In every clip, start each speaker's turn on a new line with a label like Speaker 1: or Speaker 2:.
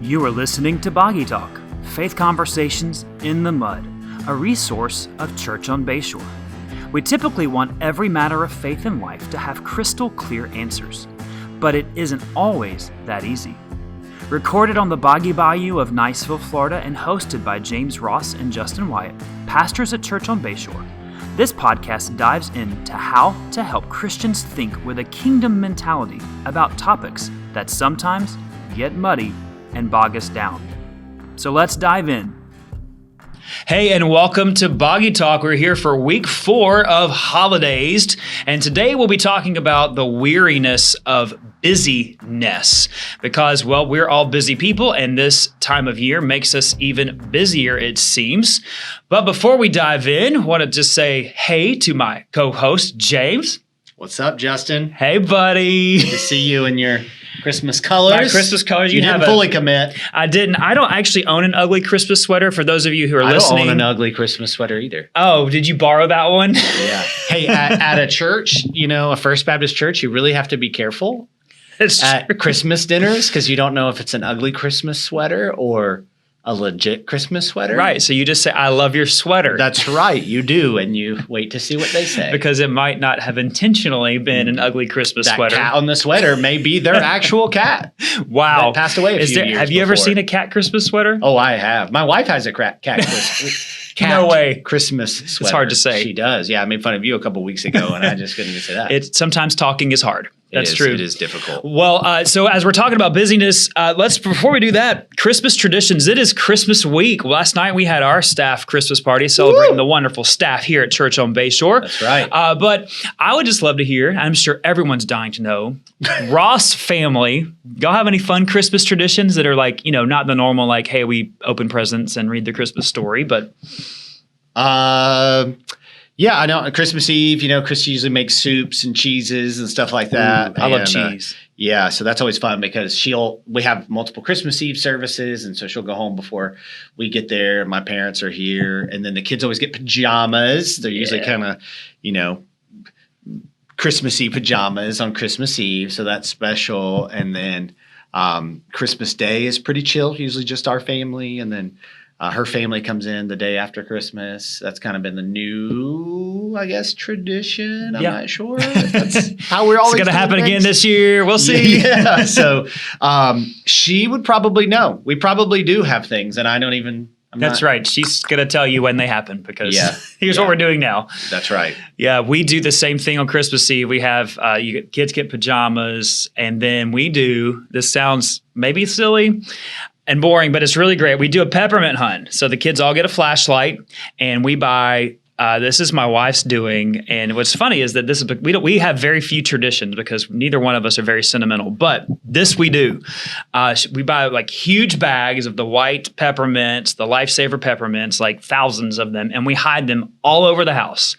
Speaker 1: You are listening to Boggy Talk, Faith Conversations in the Mud, a resource of Church on Bayshore. We typically want every matter of faith in life to have crystal clear answers, but it isn't always that easy. Recorded on the Boggy Bayou of Niceville, Florida, and hosted by James Ross and Justin Wyatt, pastors at Church on Bayshore, this podcast dives into how to help Christians think with a kingdom mentality about topics that sometimes get muddy and bog us down. So let's dive in.
Speaker 2: Hey, and welcome to Boggy Talk. We're here for week 4 of Holidazed, and today we'll be talking about the weariness of busyness because, well, we're all busy people, and this time of year makes us even busier, it seems. But before we dive in, I want to just say hey to my co-host, James.
Speaker 3: What's up, Justin?
Speaker 2: Hey, buddy.
Speaker 3: Good to see you in your Christmas colors.
Speaker 2: My Christmas colors.
Speaker 3: You didn't fully commit.
Speaker 2: I didn't. I don't actually own an ugly Christmas sweater. For those of you who are listening.
Speaker 3: I don't own an ugly Christmas sweater either.
Speaker 2: Oh, did you borrow that one?
Speaker 3: Yeah. Hey, at a church, a First Baptist church, you really have to be careful at Christmas dinners because you don't know if it's an ugly Christmas sweater or a legit Christmas sweater.
Speaker 2: Right. So you just say, I love your sweater.
Speaker 3: That's right. You do. And you wait to see what they say.
Speaker 2: Because it might not have intentionally been an ugly Christmas sweater.
Speaker 3: That cat on the sweater may be their actual cat.
Speaker 2: Wow.
Speaker 3: That passed away a few years
Speaker 2: Have you ever seen a cat Christmas sweater?
Speaker 3: Oh, I have. My wife has a cat Christmas
Speaker 2: no way.
Speaker 3: Christmas sweater.
Speaker 2: It's hard to say.
Speaker 3: She does. Yeah, I made fun of you a couple weeks ago, and I just couldn't even say that.
Speaker 2: Sometimes talking is hard. That's true.
Speaker 3: It is difficult.
Speaker 2: Well, so as we're talking about busyness, before we do that, Christmas traditions. It is Christmas week. Last night we had our staff Christmas party celebrating the wonderful staff here at Church on Bayshore.
Speaker 3: That's right.
Speaker 2: But I would just love to hear, I'm sure everyone's dying to know, Ross family, y'all have any fun Christmas traditions that are like, not the normal, like, hey, we open presents and read the Christmas story, but...
Speaker 3: Yeah, I know. On Christmas Eve, Chris usually makes soups and cheeses and stuff like that.
Speaker 2: Ooh, I love cheese.
Speaker 3: Yeah, so that's always fun because we have multiple Christmas Eve services, and so she'll go home before we get there. My parents are here, and then the kids always get pajamas. They're usually kind of, Christmas Eve pajamas on Christmas Eve, so that's special. And then Christmas Day is pretty chill, usually just our family, and then her family comes in the day after Christmas. That's kind of been the new, I guess, tradition. I'm not sure. That's how we're always
Speaker 2: It's going to happen again this year. We'll see.
Speaker 3: Yeah. So she would probably know. We probably do have things, and I don't even.
Speaker 2: That's right. She's going to tell you when they happen because here's what we're doing now.
Speaker 3: That's right.
Speaker 2: Yeah, we do the same thing on Christmas Eve. We have kids get pajamas, and then we do, this sounds maybe silly and boring, but it's really great. We do a peppermint hunt. So the kids all get a flashlight, and we buy, this is my wife's doing. And what's funny is that we have very few traditions because neither one of us are very sentimental, but this we do. We buy like huge bags of the white peppermints, the Lifesaver peppermints, like thousands of them, and we hide them all over the house.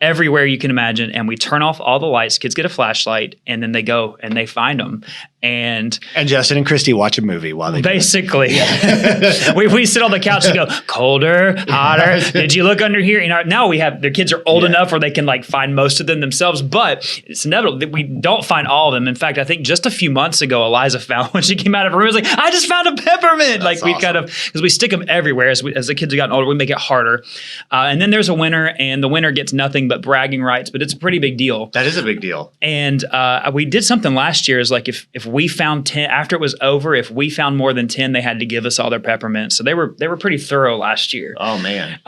Speaker 2: Everywhere you can imagine, and we turn off all the lights. Kids get a flashlight, and then they go and they find them. And
Speaker 3: Justin and Christy watch a movie while they
Speaker 2: basically we sit on the couch and go colder, hotter. Did you look under here? Now their kids are old enough where they can like find most of them themselves, but it's inevitable that we don't find all of them. In fact, I think just a few months ago, Eliza found when she came out of her room, was like, I just found a peppermint.
Speaker 3: That's
Speaker 2: we
Speaker 3: awesome.
Speaker 2: kind of, because we stick them everywhere as the kids have gotten older, we make it harder. And then there's a winner, and the winner gets nothing but bragging rights, but it's a pretty big deal.
Speaker 3: That is a big deal.
Speaker 2: And we did something last year is like if we found 10 after it was over, if we found more than 10, they had to give us all their peppermints. So they were pretty thorough last year.
Speaker 3: Oh man.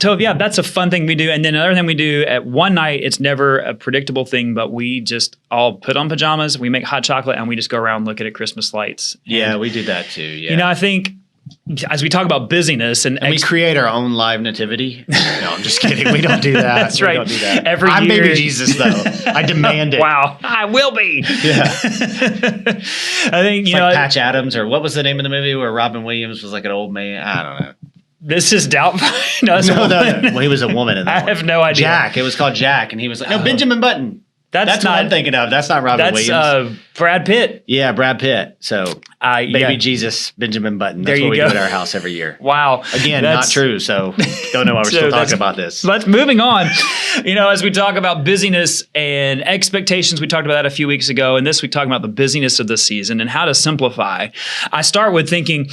Speaker 2: So yeah, that's a fun thing we do. And then another thing we do at one night, it's never a predictable thing, but we just all put on pajamas, we make hot chocolate, and we just go around looking at Christmas lights.
Speaker 3: Yeah, we do that too. Yeah.
Speaker 2: I think as we talk about busyness and
Speaker 3: we create our own live nativity. No, I'm just kidding. We don't do that.
Speaker 2: That's right.
Speaker 3: We don't do that.
Speaker 2: Every
Speaker 3: I'm
Speaker 2: year.
Speaker 3: baby Jesus, though. I demand it.
Speaker 2: Wow. I will be.
Speaker 3: Yeah.
Speaker 2: I think,
Speaker 3: like Patch Adams, or what was the name of the movie where Robin Williams was like an old man? I don't know.
Speaker 2: This is doubtful. No.
Speaker 3: Well, he was a woman in that
Speaker 2: I have no idea.
Speaker 3: Jack. It was called Jack, and he was like, no, Benjamin Button. That's what I'm thinking of. That's not Robin Williams.
Speaker 2: Brad Pitt.
Speaker 3: Yeah, Brad Pitt. So Baby Jesus, Benjamin Button. That's what we do at our house every year.
Speaker 2: Wow.
Speaker 3: Again, not true. So don't know why we're still talking about this.
Speaker 2: But moving on, as we talk about busyness and expectations, we talked about that a few weeks ago. And this week, talking about the busyness of the season and how to simplify. I start with thinking,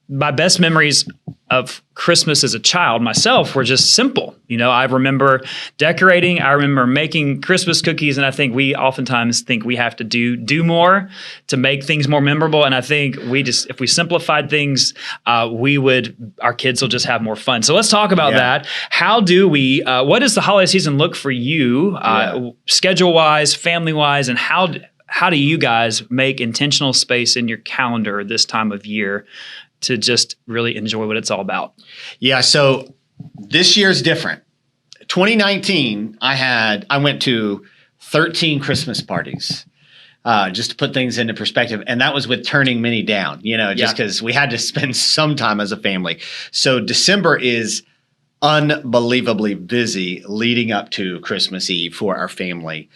Speaker 2: my best memories of Christmas as a child myself were just simple. I remember decorating. I remember making Christmas cookies. And I think we oftentimes think we have to do more to make things more memorable. And I think if we simplified things, our kids will just have more fun. So let's talk about that. How do we, what does the holiday season look for you, schedule wise, family wise, and how do you guys make intentional space in your calendar this time of year to just really enjoy what it's all about?
Speaker 3: Yeah, so this year's different. 2019, I went to 13 Christmas parties, just to put things into perspective. And that was with turning many down, just because we had to spend some time as a family. So December is unbelievably busy leading up to Christmas Eve for our family.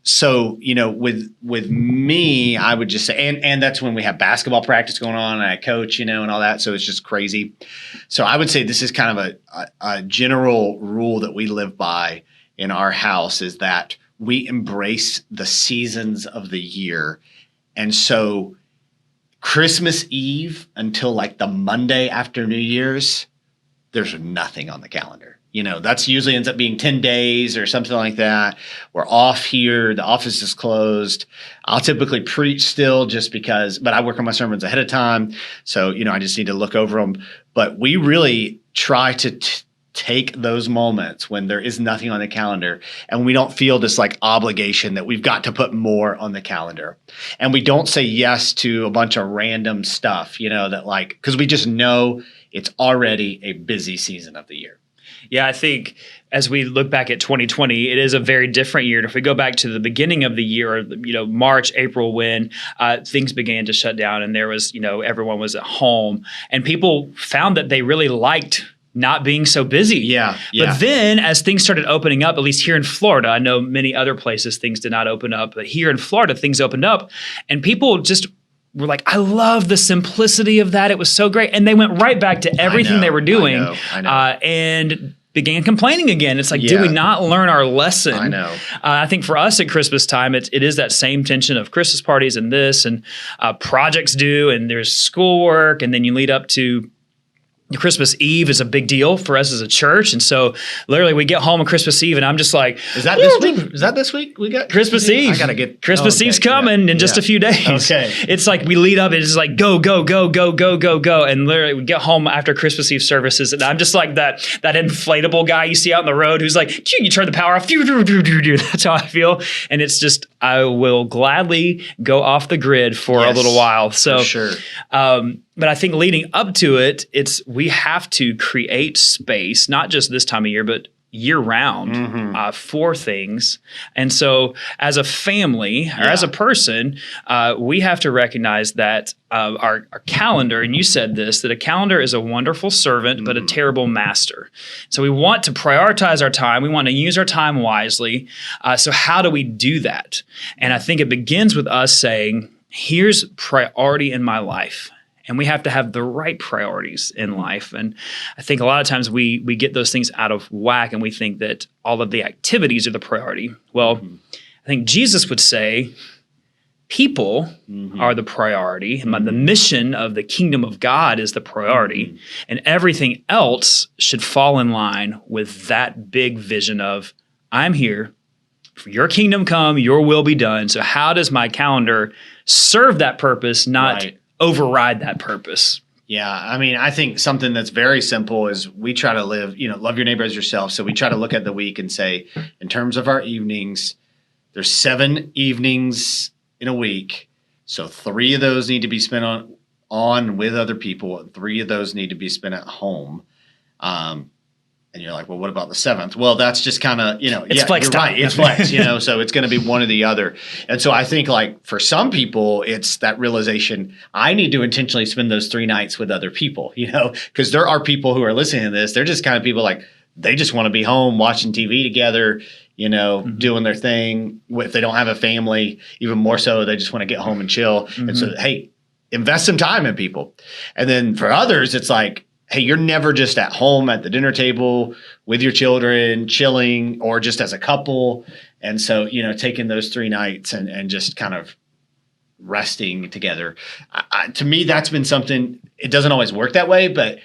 Speaker 3: So, with me, I would just say, and that's when we have basketball practice going on and I coach, and all that. So it's just crazy. So I would say this is kind of a general rule that we live by in our house, is that we embrace the seasons of the year. And so Christmas Eve until like the Monday after New Year's, there's nothing on the calendar. That's usually ends up being 10 days or something like that. We're off here. The office is closed. I'll typically preach still but I work on my sermons ahead of time. So, I just need to look over them. But we really try to take those moments when there is nothing on the calendar and we don't feel this like obligation that we've got to put more on the calendar. And we don't say yes to a bunch of random stuff, because we just know it's already a busy season of the year.
Speaker 2: Yeah, I think as we look back at 2020, it is a very different year. And if we go back to the beginning of the year, or, March, April, when things began to shut down and there was, everyone was at home and people found that they really liked not being so busy.
Speaker 3: Yeah.
Speaker 2: But then as things started opening up, at least here in Florida, I know many other places things did not open up, but here in Florida, things opened up and people just were like, I love the simplicity of that. It was so great. And they went right back to everything they were doing
Speaker 3: I know.
Speaker 2: And began complaining again. It's like, did we not learn our lesson?
Speaker 3: I know.
Speaker 2: I think for us at Christmas time, it is that same tension of Christmas parties and this and projects due and there's schoolwork and then you lead up to Christmas Eve is a big deal for us as a church. And so literally we get home on Christmas Eve and I'm just like,
Speaker 3: Is that this week? Is that this week? We got
Speaker 2: Christmas Eve.
Speaker 3: I got to get
Speaker 2: Christmas Eve's coming in just a few days.
Speaker 3: Okay.
Speaker 2: It's like we lead up. It's like go. And literally we get home after Christmas Eve services. And I'm just like that inflatable guy you see out on the road who's like, you turn the power off. That's how I feel. And it's just, I will gladly go off the grid for a little while. So,
Speaker 3: for sure.
Speaker 2: But I think leading up to it, we have to create space, not just this time of year, but year round for things. And so as a family or as a person, we have to recognize that our calendar, and you said this, that a calendar is a wonderful servant, but a terrible master. So we want to prioritize our time. We want to use our time wisely. So how do we do that? And I think it begins with us saying, here's priority in my life. And we have to have the right priorities in life. And I think a lot of times we get those things out of whack and we think that all of the activities are the priority. Well, I think Jesus would say people are the priority. And the mission of the kingdom of God is the priority. And everything else should fall in line with that big vision of, I'm here, for your kingdom come, your will be done. So how does my calendar serve that purpose, not override that purpose?
Speaker 3: Yeah. I mean, I think something that's very simple is we try to live, love your neighbor as yourself. So we try to look at the week and say, in terms of our evenings, there's 7 evenings in a week. So 3 of those need to be spent on with other people. And 3 of those need to be spent at home. And you're like, well, what about the 7th? Well, that's just kind of,
Speaker 2: it's flex time.
Speaker 3: Right. It's flex, so it's going to be one or the other. And so I think like for some people, it's that realization, I need to intentionally spend those 3 nights with other people, because there are people who are listening to this. They're just kind of people like, they just want to be home watching TV together, doing their thing. If they don't have a family, even more so, they just want to get home and chill. And so, hey, invest some time in people. And then for others, it's like, hey, you're never just at home at the dinner table with your children, chilling, or just as a couple. And so, taking those 3 nights and just kind of resting together. To me, that's been something, it doesn't always work that way, but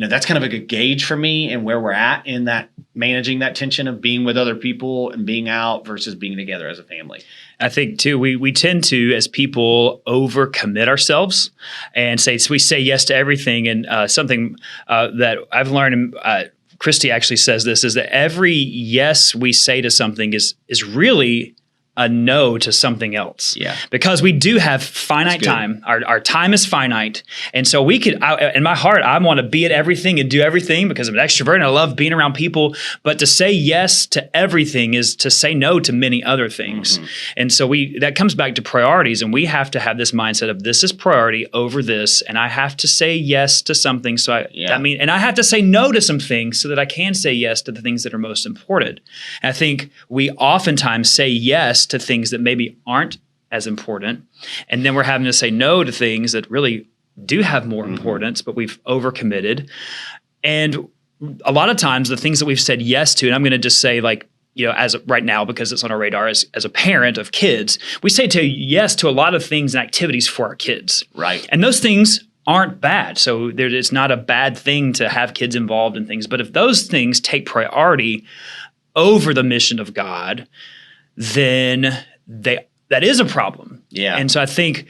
Speaker 3: that's kind of a good gauge for me and where we're at in that managing that tension of being with other people and being out versus being together as a family.
Speaker 2: I think too, we tend to, as people, overcommit ourselves and we say yes to everything. And something that I've learned, Christy actually says this, is that every yes we say to something is really a no to something else.
Speaker 3: Yeah.
Speaker 2: Because we do have finite time. Our time is finite. And so we could, in my heart, I want to be at everything and do everything because I'm an extrovert and I love being around people. But to say yes to everything is to say no to many other things. And so that comes back to priorities. And we have to have this mindset of this is priority over this. And I have to say yes to something. And I have to say no to some things so that I can say yes to the things that are most important. And I think we oftentimes say yes to things that maybe aren't as important. And then we're having to say no to things that really do have more importance, but we've overcommitted. And a lot of times the things that we've said yes to, and I'm going to just say as of right now, because it's on our radar as a parent of kids, we say yes to a lot of things and activities for our kids.
Speaker 3: Right.
Speaker 2: And those things aren't bad. So it's not a bad thing to have kids involved in things. But if those things take priority over the mission of God, then that is a problem.
Speaker 3: Yeah.
Speaker 2: And so I think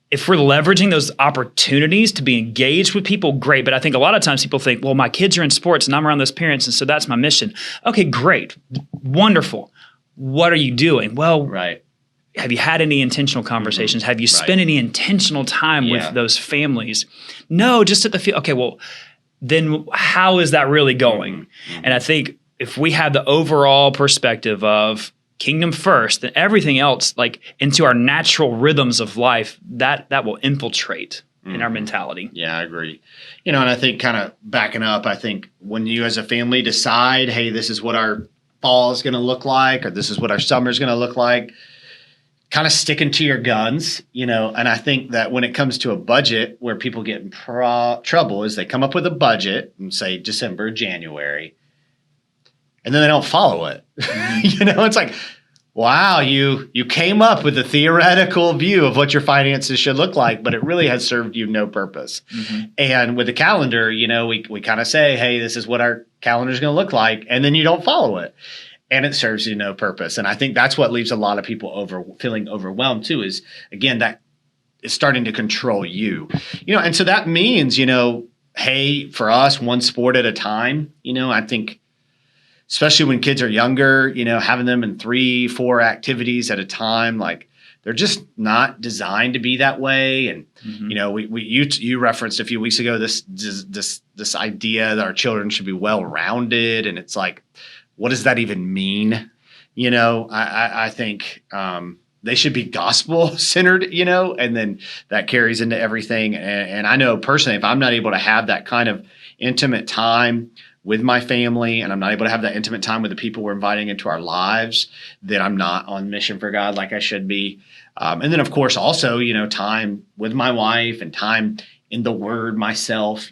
Speaker 2: if we're leveraging those opportunities to be engaged with people, great. But I think a lot of times people think, well, my kids are in sports and I'm around those parents, and so that's my mission. Okay, great. Wonderful. What are you doing? Well,
Speaker 3: right.
Speaker 2: Have you had any intentional conversations? Have you spent any intentional time with those families? No, just at the field. Okay, well, then how is that really going? And I think if we have the overall perspective of kingdom first, then everything else, into our natural rhythms of life, that will infiltrate in our mentality.
Speaker 3: Yeah, I agree. And I think kind of backing up, I think when you as a family decide, hey, this is what our fall is going to look like, or this is what our summer is going to look like, kind of sticking to your guns, and I think that when it comes to a budget, where people get in trouble is they come up with a budget and say December, January, and then they don't follow it. It's like, wow, you came up with a theoretical view of what your finances should look like, but it really has served you no purpose. And with the calendar, we kind of say, hey, this is what our calendar is going to look like, and then you don't follow it. And it serves you no purpose. And I think that's what leaves a lot of people feeling overwhelmed too, is, again, that is starting to control you. And so that means, hey, for us, one sport at a time, I think, especially when kids are younger, having them in 3-4 activities at a time, they're just not designed to be that way. And, you referenced a few weeks ago, this idea that our children should be well-rounded. And it's like, what does that even mean? I think they should be gospel centered, and then that carries into everything. And I know personally, if I'm not able to have that kind of intimate time with my family, and I'm not able to have that intimate time with the people we're inviting into our lives, then I'm not on mission for God like I should be. And then, of course, also, time with my wife and time in the Word myself,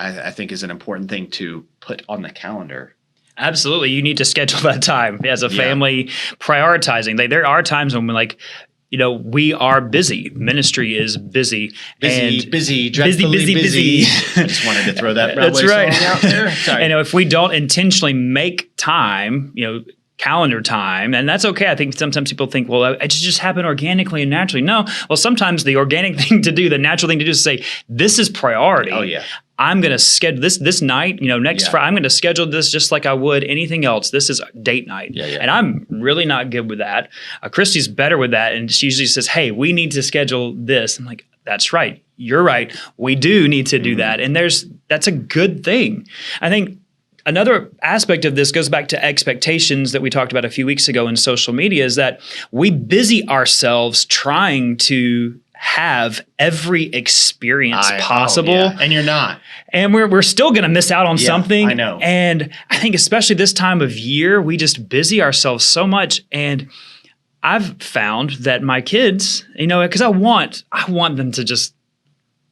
Speaker 3: I think is an important thing to put on the calendar.
Speaker 2: Absolutely. You need to schedule that time as a family, prioritizing. There are times when we are busy. Ministry is busy.
Speaker 3: Busy.
Speaker 2: I
Speaker 3: just wanted to throw that Broadway song out there. Sorry.
Speaker 2: If we don't intentionally make time, calendar time, and that's okay. I think sometimes people think, well, it just happened organically and naturally. No. Well, sometimes the organic thing to do, the natural thing to do is say, this is priority.
Speaker 3: Oh, yeah.
Speaker 2: I'm going to schedule this night, next Friday, I'm going to schedule this just like I would anything else. This is date night.
Speaker 3: Yeah.
Speaker 2: And I'm really not good with that. Christy's better with that. And she usually says, hey, we need to schedule this. I'm like, that's right. You're right. We do need to do that. And that's a good thing. I think another aspect of this goes back to expectations that we talked about a few weeks ago in social media, is that we busy ourselves trying to have every experience possible.
Speaker 3: And you're not.
Speaker 2: And we're still going to miss out on something.
Speaker 3: I know.
Speaker 2: And I think especially this time of year, we just busy ourselves so much. And I've found that my kids, because I want them to just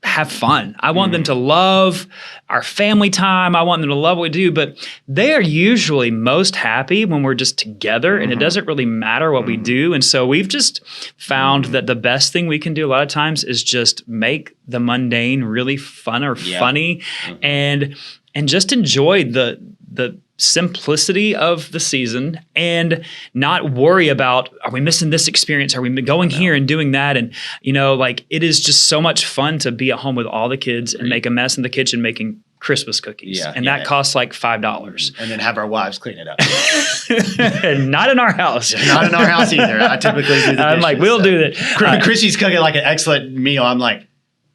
Speaker 2: have fun. I want them to love our family time. I want them to love what we do, but they are usually most happy when we're just together and it doesn't really matter what we do. And so we've just found that the best thing we can do a lot of times is just make the mundane really fun or funny and just enjoy the simplicity of the season and not worry about, are we missing this experience? Are we going here and doing that? And, it is just so much fun to be at home with all the kids and make a mess in the kitchen making Christmas cookies. And that costs like $5.
Speaker 3: And then have our wives clean it up.
Speaker 2: And not in our house.
Speaker 3: Not in our house either. I typically do the dishes.
Speaker 2: I'm like, we'll do that.
Speaker 3: Chrissy's cooking like an excellent meal. I'm like,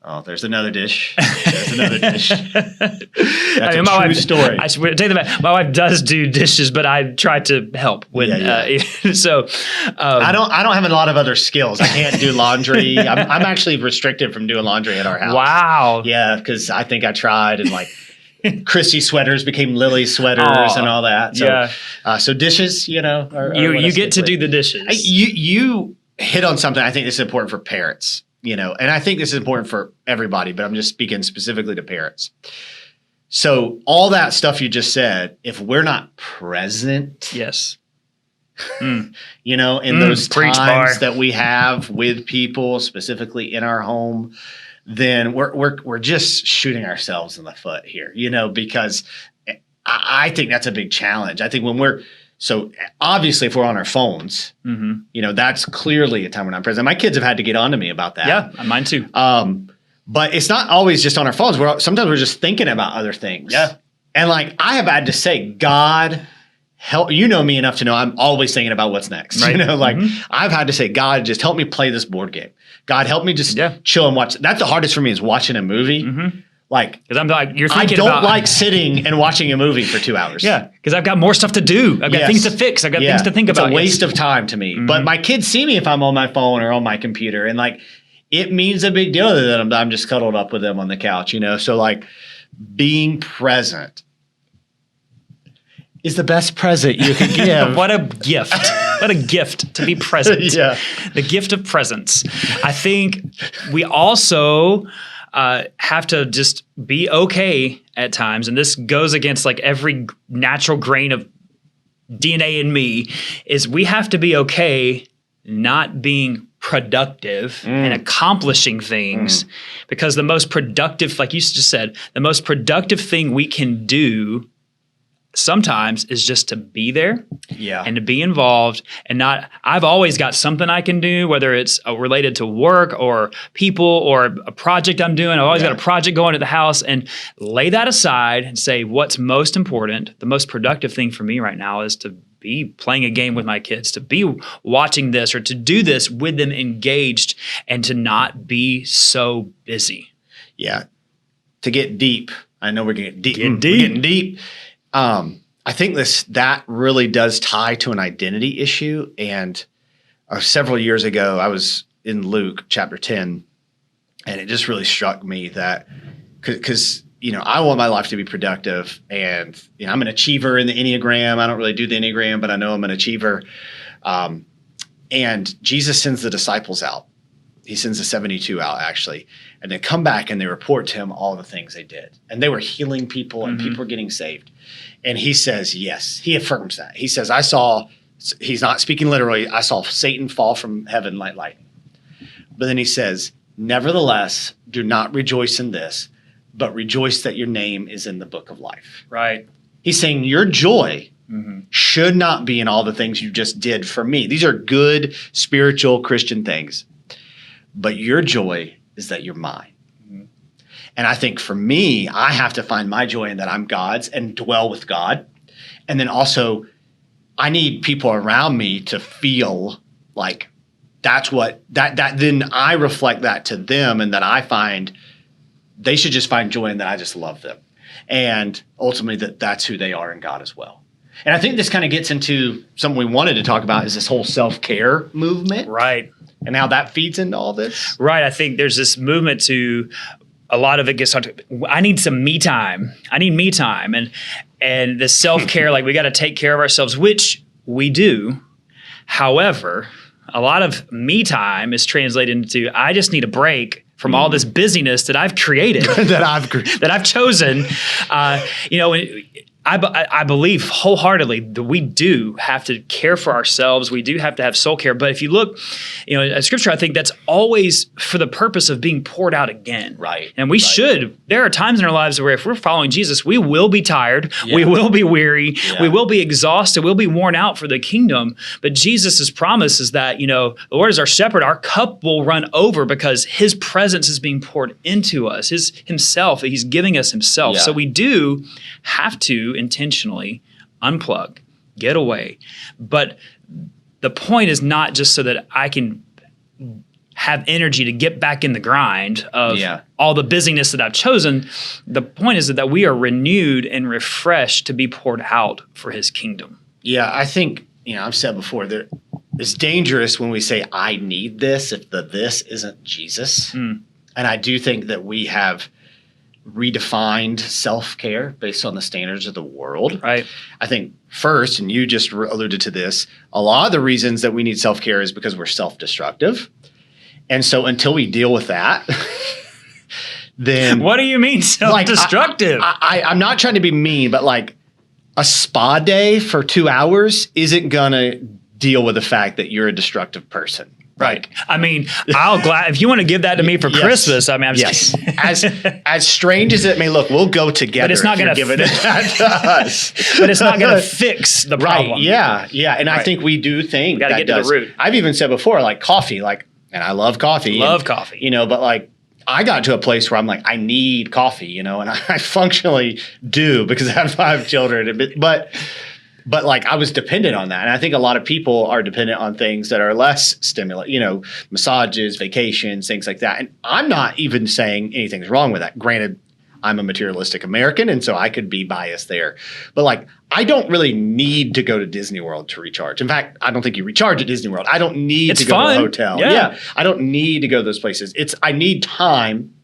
Speaker 3: oh, there's another dish. There's another dish. That's a true story.
Speaker 2: I swear, take that back. My wife does do dishes, but I try to help when. So,
Speaker 3: I don't have a lot of other skills. I can't do laundry. I'm actually restricted from doing laundry at our house.
Speaker 2: Wow.
Speaker 3: Yeah, because I think I tried and Chrissy's sweaters became Lily's sweaters and all that. So, so dishes, are
Speaker 2: you get to do the dishes.
Speaker 3: You hit on something. I think this is important for parents. And I think this is important for everybody, but I'm just speaking specifically to parents. So all that stuff you just said, if we're not present,
Speaker 2: yes,
Speaker 3: in those times that we have with people, specifically in our home, then we're just shooting ourselves in the foot here, because I think that's a big challenge. I think so obviously, if we're on our phones, that's clearly a time we're not present. My kids have had to get on to me about that.
Speaker 2: Yeah, mine too.
Speaker 3: But it's not always just on our phones. Sometimes we're just thinking about other things.
Speaker 2: Yeah.
Speaker 3: And I have had to say, God, help. Me enough to know I'm always thinking about what's next.
Speaker 2: Right.
Speaker 3: I've had to say, God, just help me play this board game. God, help me just chill and watch. That's the hardest for me is watching a movie.
Speaker 2: Because I'm like, you're thinking
Speaker 3: I don't like sitting and watching a movie for 2 hours.
Speaker 2: Yeah, because I've got more stuff to do. I've got things to fix. I've got things to think about.
Speaker 3: It's a waste of time to me. But my kids see me if I'm on my phone or on my computer, and it means a big deal that I'm just cuddled up with them on the couch. So being present is the best present you can give.
Speaker 2: What a gift. What a gift to be present. The gift of presence. I think we also have to just be okay at times. And this goes against every natural grain of DNA in me is we have to be okay not being productive and accomplishing things because the most productive, like you just said, the most productive thing we can do sometimes is just to be there and to be involved and not, I've always got something I can do, whether it's related to work or people or a project I'm doing. I've always got a project going at the house and lay that aside and say, what's most important, the most productive thing for me right now is to be playing a game with my kids, to be watching this or to do this with them engaged and to not be so busy.
Speaker 3: Yeah. To get deep. I know we're getting deep. We're getting deep. I think that really does tie to an identity issue. And several years ago, I was in Luke chapter 10, and it just really struck me that because I want my life to be productive, and I'm an achiever in the Enneagram. I don't really do the Enneagram, but I know I'm an achiever. And Jesus sends the disciples out. He sends the 72 out, actually, and they come back and they report to him all the things they did. And they were healing people and people were getting saved. And he says, yes, he affirms that. He says, he's not speaking literally, I saw Satan fall from heaven like lightning. But then he says, nevertheless, do not rejoice in this, but rejoice that your name is in the book of life.
Speaker 2: Right.
Speaker 3: He's saying your joy should not be in all the things you just did for me. These are good, spiritual, Christian things. But your joy is that you're mine. And I think for me, I have to find my joy in that I'm God's and dwell with God. And then also, I need people around me to feel like that's what, that then I reflect that to them and that I find they should just find joy in that I just love them. And ultimately that's who they are in God as well. And I think this kind of gets into something we wanted to talk about is this whole self-care movement.
Speaker 2: Right.
Speaker 3: And how that feeds into all this.
Speaker 2: Right. I think there's this movement to a lot of it gets on to, I need some me time. I need me time. And the self-care, like we got to take care of ourselves, which we do. However, a lot of me time is translated into I just need a break from all this busyness that I've created,
Speaker 3: that
Speaker 2: I've chosen. I believe wholeheartedly that we do have to care for ourselves. We do have to have soul care. But if you look, at Scripture, I think that's always for the purpose of being poured out again.
Speaker 3: Right.
Speaker 2: And we should. There are times in our lives where if we're following Jesus, we will be tired.
Speaker 3: Yeah.
Speaker 2: We will be weary.
Speaker 3: Yeah.
Speaker 2: We will be exhausted. We'll be worn out for the kingdom. But Jesus' promise is that, the Lord is our shepherd. Our cup will run over because his presence is being poured into us. Himself, he's giving us himself.
Speaker 3: Yeah.
Speaker 2: So we do have to intentionally unplug, get away. But the point is not just so that I can have energy to get back in the grind of all the busyness that I've chosen. The point is that we are renewed and refreshed to be poured out for his kingdom.
Speaker 3: Yeah, I think, I've said before that it's dangerous when we say, I need this, if the this isn't Jesus. And I do think that we have redefined self-care based on the standards of the world.
Speaker 2: Right.
Speaker 3: I think first, and you just alluded to this, a lot of the reasons that we need self-care is because we're self-destructive. And so until we deal with that, then...
Speaker 2: What do you mean self-destructive?
Speaker 3: I'm not trying to be mean, but like a spa day for 2 hours isn't going to deal with the fact that you're a destructive person.
Speaker 2: Right. I mean, if you want to give that to me for Christmas, I mean, I'm just
Speaker 3: as strange as it may look, we'll go together.
Speaker 2: But it's not going to
Speaker 3: give it to us.
Speaker 2: But it's not going to fix the problem.
Speaker 3: Right. Yeah. Yeah. And I think we do think
Speaker 2: got to get to the root.
Speaker 3: I've even said before, like coffee, and I love coffee.
Speaker 2: Coffee.
Speaker 3: But like I got to a place where I'm like, I need coffee, and I functionally do because I have 5 children. But like I was dependent on that. And I think a lot of people are dependent on things that are less stimulant, massages, vacations, things like that. And I'm not even saying anything's wrong with that. Granted, I'm a materialistic American, and so I could be biased there. But like, I don't really need to go to Disney World to recharge. In fact, I don't think you recharge at Disney World. I don't need to go to a hotel. Yeah. I don't need to go to those places. I need time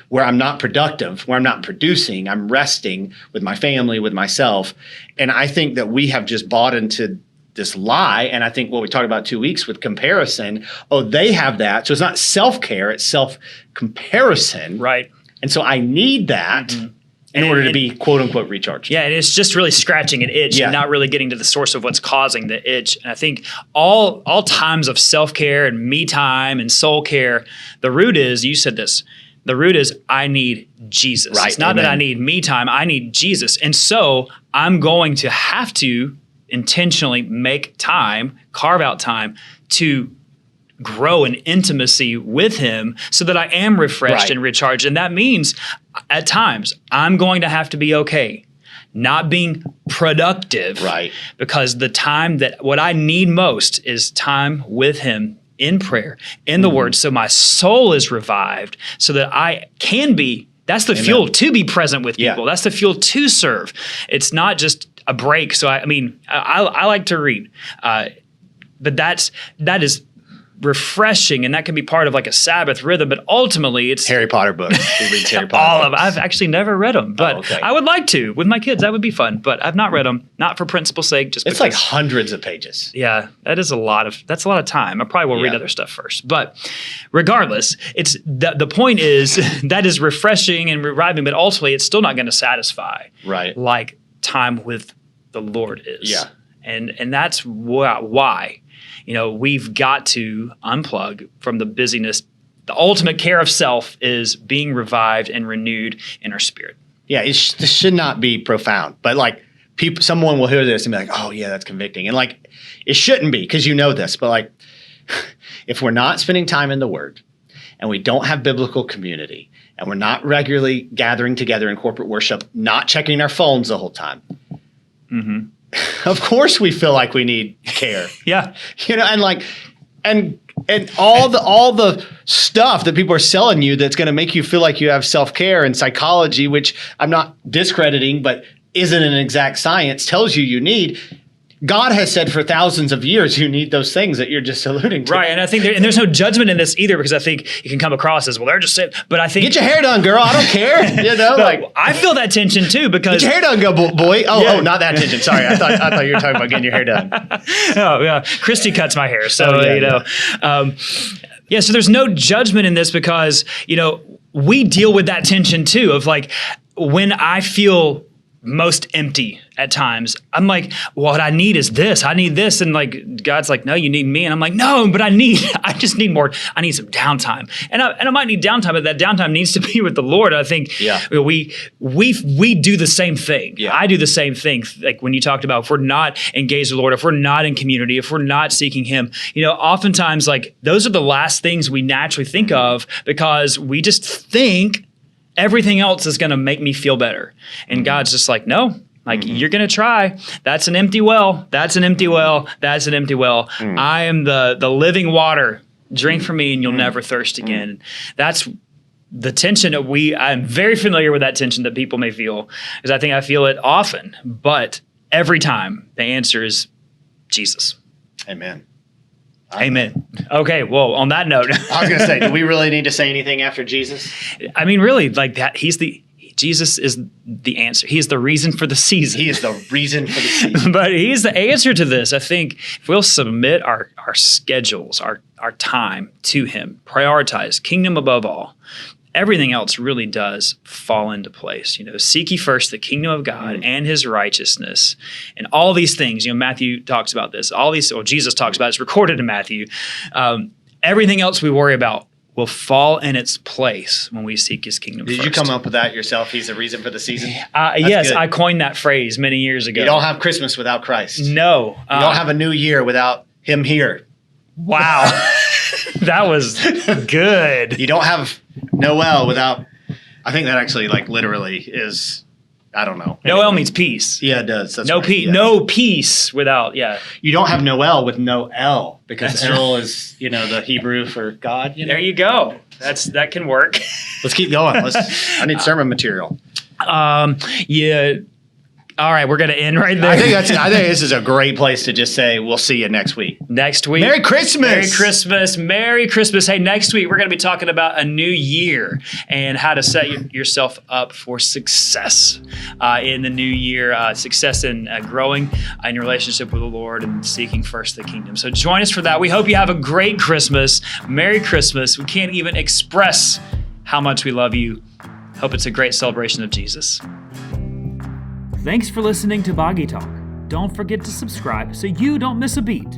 Speaker 3: where I'm not productive, where I'm not producing, I'm resting with my family, with myself. And I think that we have just bought into this lie. And I think what we talked about 2 weeks with comparison, they have that. So it's not self-care, it's self-comparison.
Speaker 2: Right.
Speaker 3: And so I need that in order to be quote unquote recharged.
Speaker 2: Yeah. And it's just really scratching an itch and not really getting to the source of what's causing the itch. And I think all times of self-care and me time and soul care, the root is, you said this, the root is I need Jesus.
Speaker 3: Right.
Speaker 2: It's not that I need me time. I need Jesus. And so I'm going to have to intentionally make time, carve out time to grow in intimacy with him so that I am refreshed and recharged. And that means at times I'm going to have to be okay not being productive.
Speaker 3: Right.
Speaker 2: Because the time that what I need most is time with him in prayer, in the word, so my soul is revived, so that I can be, that's the fuel to be present with people. That's the fuel to serve. It's not just a break. So I like to read, but that is refreshing, and that can be part of like a Sabbath rhythm, but ultimately it's
Speaker 3: Harry Potter books. He reads Harry Potter
Speaker 2: all of them. I've actually never read them, but I would like to with my kids. That would be fun, but I've not read them, not for principle's sake, just
Speaker 3: it's
Speaker 2: because,
Speaker 3: like hundreds of pages.
Speaker 2: Yeah, that's a lot of time. I probably will read other stuff first, but regardless, it's the point is that is refreshing and reviving, but ultimately it's still not going to satisfy like time with the Lord is.
Speaker 3: Yeah.
Speaker 2: And that's why we've got to unplug from the busyness. The ultimate care of self is being revived and renewed in our spirit.
Speaker 3: Yeah, this should not be profound, but like someone will hear this and be like, "Oh yeah, that's convicting," and like it shouldn't be because you know this. But like, if we're not spending time in the Word, and we don't have biblical community, and we're not regularly gathering together in corporate worship, not checking our phones the whole time. Of course we feel like we need care. And like and all the stuff that people are selling you that's going to make you feel like you have self-care and psychology, which I'm not discrediting, but isn't an exact science, tells you need. God has said for thousands of years you need those things that you're just alluding to.
Speaker 2: Right, and I think there's no judgment in this either, because I think it can come across as, well, they're just saying, but I think...
Speaker 3: Get your hair done, girl. I don't care.
Speaker 2: I feel that tension too, because...
Speaker 3: Get your hair done, go boy. Oh, not that tension. Sorry, I thought you were talking about getting your hair done.
Speaker 2: Oh, yeah. Christy cuts my hair, so, so there's no judgment in this, because, we deal with that tension too, of like, when I feel most empty at times, I'm like, what I need is this. I need this. And like, God's like, no, you need me. And I'm like, no, but I just need more. I need some downtime. And I might need downtime, but that downtime needs to be with the Lord. I think we do the same thing. Yeah. I do the same thing. Like when you talked about, if we're not engaged with the Lord, if we're not in community, if we're not seeking him, oftentimes like those are the last things we naturally think of, because we just think everything else is going to make me feel better. And God's just like, no, you're going to try. That's an empty well. That's an empty well. That's an empty well. I am the living water. Drink from me and you'll never thirst again. That's the tension that I'm very familiar with, that tension that people may feel, because I think I feel it often, but every time the answer is Jesus.
Speaker 3: Amen.
Speaker 2: Amen. Okay, well, on that note.
Speaker 3: I was going to say, do we really need to say anything after Jesus?
Speaker 2: I mean, really, like that, Jesus is the answer. He is the reason for the season.
Speaker 3: He is the reason for the season.
Speaker 2: But he's the answer to this. I think if we'll submit our schedules, our time to him, prioritize kingdom above all, everything else really does fall into place. Seek ye first the kingdom of God and his righteousness, and all these things. Matthew talks about this. Jesus talks about it. It's recorded in Matthew. Everything else we worry about will fall in its place when we seek his kingdom first.
Speaker 3: Did you come up with that yourself? He's the reason for the season?
Speaker 2: Yes, good. I coined that phrase many years ago.
Speaker 3: You don't have Christmas without Christ.
Speaker 2: No.
Speaker 3: You don't have a new year without him here.
Speaker 2: Wow. That was good.
Speaker 3: You don't have Noel without, I think that actually literally is, I don't know.
Speaker 2: Noel means peace.
Speaker 3: Yeah, it does. That's
Speaker 2: no
Speaker 3: right.
Speaker 2: peace.
Speaker 3: Yeah.
Speaker 2: No peace without,
Speaker 3: You don't have Noel with no L, because El is, the Hebrew for God.
Speaker 2: There you go. That can work.
Speaker 3: Let's keep going. I need sermon material.
Speaker 2: Yeah. All right, we're going to end right there.
Speaker 3: I think this is a great place to just say we'll see you next week.
Speaker 2: Next week.
Speaker 3: Merry Christmas.
Speaker 2: Merry Christmas. Merry Christmas. Hey, next week we're going to be talking about a new year and how to set yourself up for success in the new year, success in growing in your relationship with the Lord and seeking first the kingdom. So join us for that. We hope you have a great Christmas. Merry Christmas. We can't even express how much we love you. Hope it's a great celebration of Jesus.
Speaker 1: Thanks for listening to Boggy Talk. Don't forget to subscribe so you don't miss a beat.